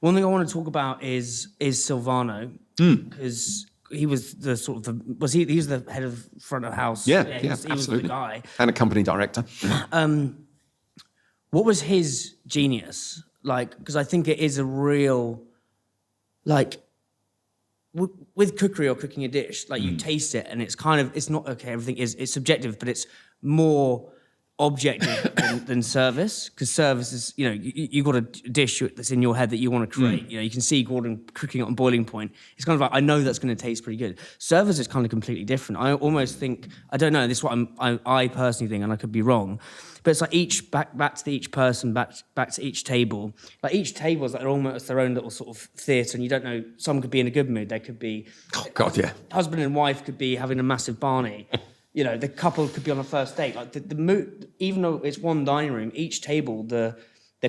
One thing I want to talk about is Silvano, because he was the sort of he was the head of front of house. Yeah, he was absolutely. the guy. And a company director. What was his genius like? Because I think it is a real, like, with cookery or cooking a dish, like you taste it and it's kind of, it's not, okay, everything it's subjective, but it's more objective than service. Because service is, you got a dish that's in your head that you want to create. You can see Gordon cooking it on boiling point. It's kind of like, I know that's going to taste pretty good. Service is kind of completely different. I almost think, I don't know, this is what I personally think, and I could be wrong, but it's like back to each person, back to each table. Like each table is like almost their own little sort of theatre, and you don't know, some could be in a good mood, they could be... Oh, God, yeah. Husband and wife could be having a massive Barney. The couple could be on a first date. Like the mood, even though it's one dining room, each table, the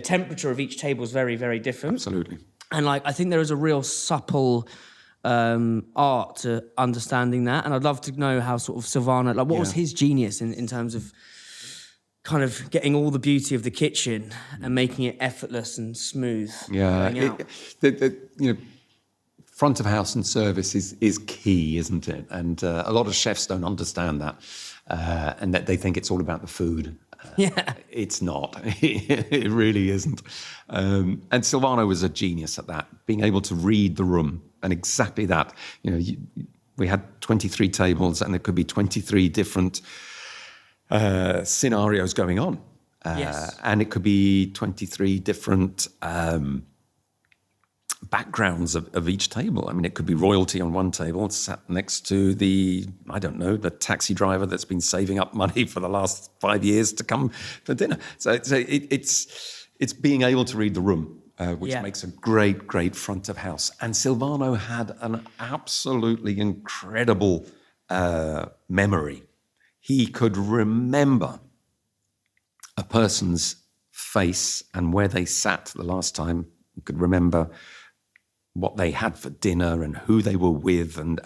temperature of each table is very, very different. Absolutely. And like, I think there is a real supple art to understanding that. And I'd love to know how sort of Silvano, like what was his genius in terms of kind of getting all the beauty of the kitchen and making it effortless and smooth. Yeah, front of house and service is key, isn't it? And a lot of chefs don't understand that, and that they think it's all about the food. It's not. It really isn't. And Silvano was a genius at that, being able to read the room, and exactly that. We had 23 tables, and there could be 23 different scenarios going on. And it could be 23 different backgrounds of each table. I mean, it could be royalty on one table sat next to the taxi driver that's been saving up money for the last 5 years to come for dinner. So it's being able to read the room, which makes a great front of house. And Silvano had an absolutely incredible memory. He could remember a person's face and where they sat the last time. He could remember what they had for dinner and who they were with, and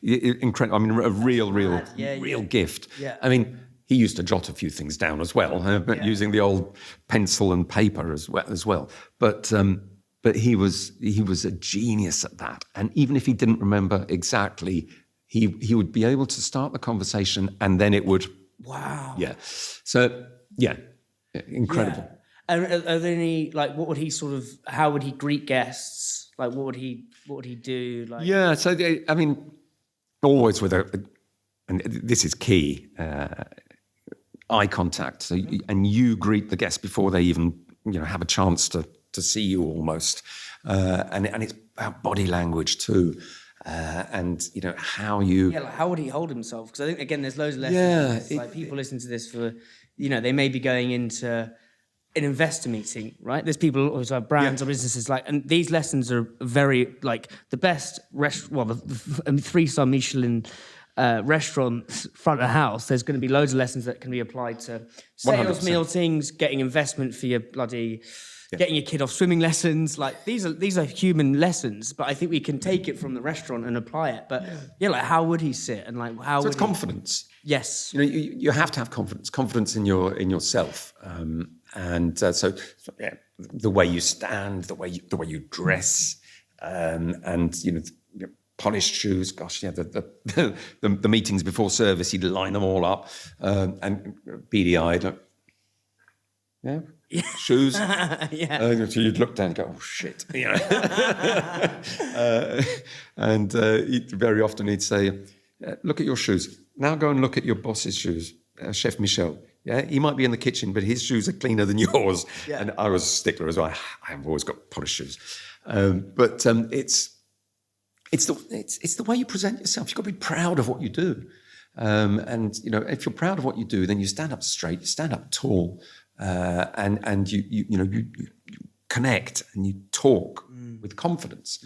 incredible. I mean, a real gift. Yeah. I mean, he used to jot a few things down as well, using the old pencil and paper as well. But he was a genius at that. And even if he didn't remember exactly, he would be able to start the conversation, and then it would. Wow. Yeah. So incredible. Yeah. And are there any, like, how would he greet guests? Like, what would he do? Like, yeah, so I mean, always with and this is key, eye contact. So, and you greet the guests before they even have a chance to see you almost, and it's about body language too, and how you. Yeah, like how would he hold himself? Because I think again, there's loads of lessons. Like people listen to this for, they may be going into an investor meeting, right? There's people who have brands or businesses, and these lessons are very, like, the best the 3-star Michelin restaurants front of house. There's going to be loads of lessons that can be applied to sales 100%. meetings, getting investment for your getting your kid off swimming lessons. Like these are human lessons, but I think we can take it from the restaurant and apply it. But like how would he sit, and like how? So it's confidence. Yes. You have to have confidence in yourself. And so the way you stand, the way you dress, and polished shoes. Gosh, the meetings before service, he'd line them all up, and beady-eyed. Yeah, shoes. So you'd look down and go, oh shit, and very often he'd say, look at your shoes. Now go and look at your boss's shoes, Chef Michel. Yeah, he might be in the kitchen, but his shoes are cleaner than yours. Yeah. And I was a stickler as well. I've always got polished shoes, but it's the way you present yourself. You've got to be proud of what you do, and if you're proud of what you do, then you stand up straight, you stand up tall, and you connect and you talk with confidence,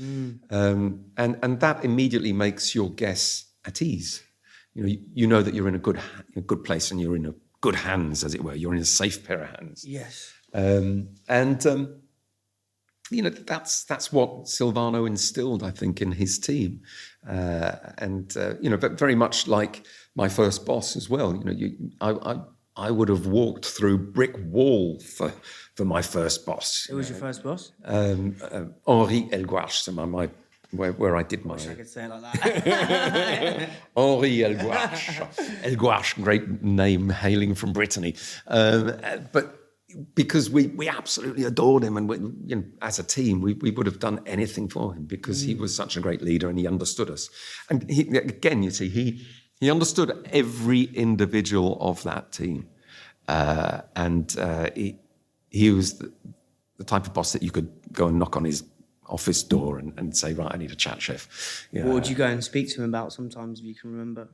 and that immediately makes your guests at ease. You know that you're in a good place, and you're in a good hands, as it were. You're in a safe pair of hands. Yes. That's what Silvano instilled, I think, in his team, but very much like my first boss as well. I would have walked through brick wall for my first boss. Who was your first boss? Henri Elgouache, so where I did my... I could say it like that. Henri Elgouache. Elgouache, great name, hailing from Brittany. But because we absolutely adored him, and as a team, we would have done anything for him because he was such a great leader and he understood us. And he understood every individual of that team. He was the type of boss that you could go and knock on his office door and say, right, I need a chat, chef. What would you go and speak to him about sometimes, if you can remember?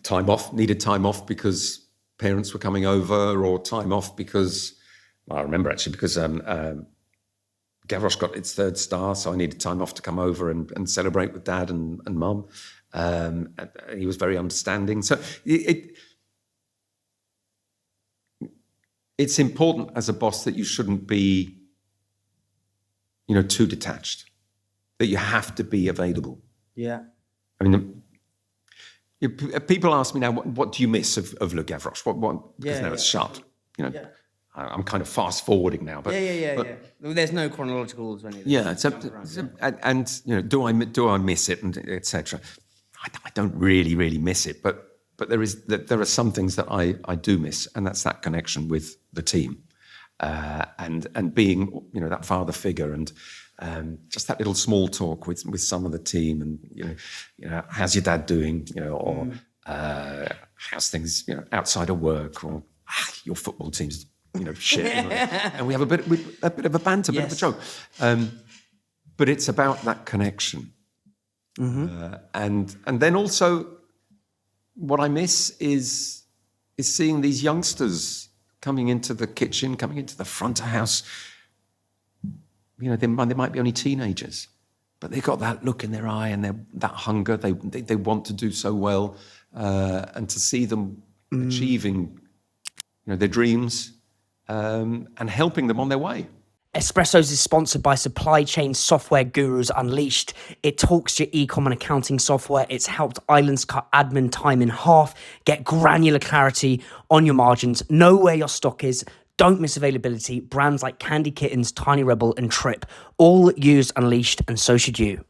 Time off, needed time off because parents were coming over, or time off because, well, I remember actually, because Gavroche got its 3rd star, so I needed time off to come over and celebrate with Dad and Mum. He was very understanding. So it's important as a boss that you shouldn't be, too detached, that you have to be available. Yeah. I mean, people ask me now, what do you miss of Le Gavroche? Because now it's shut. I'm kind of fast forwarding now, but There's no chronological to any of this. Yeah, do I miss it, and etc. I don't really miss it, but there are some things that I do miss, and that's that connection with the team, and being that father figure, and just that little small talk with some of the team, and how's your dad doing, or how's things outside of work, or your football team's shit, and we have a bit of a banter, bit of a joke, but it's about that connection, and then also what I miss is seeing these youngsters coming into the kitchen, coming into the front of house. They might be only teenagers, but they've got that look in their eye and that hunger. They want to do so well, and to see them achieving, their dreams, and helping them on their way. Espressos is sponsored by supply chain software gurus Unleashed. It talks to your eComm and accounting software. It's helped Islands cut admin time in half, get granular clarity on your margins, know where your stock is, don't miss availability. Brands like Candy Kittens, Tiny Rebel and Trip all use Unleashed, and so should you.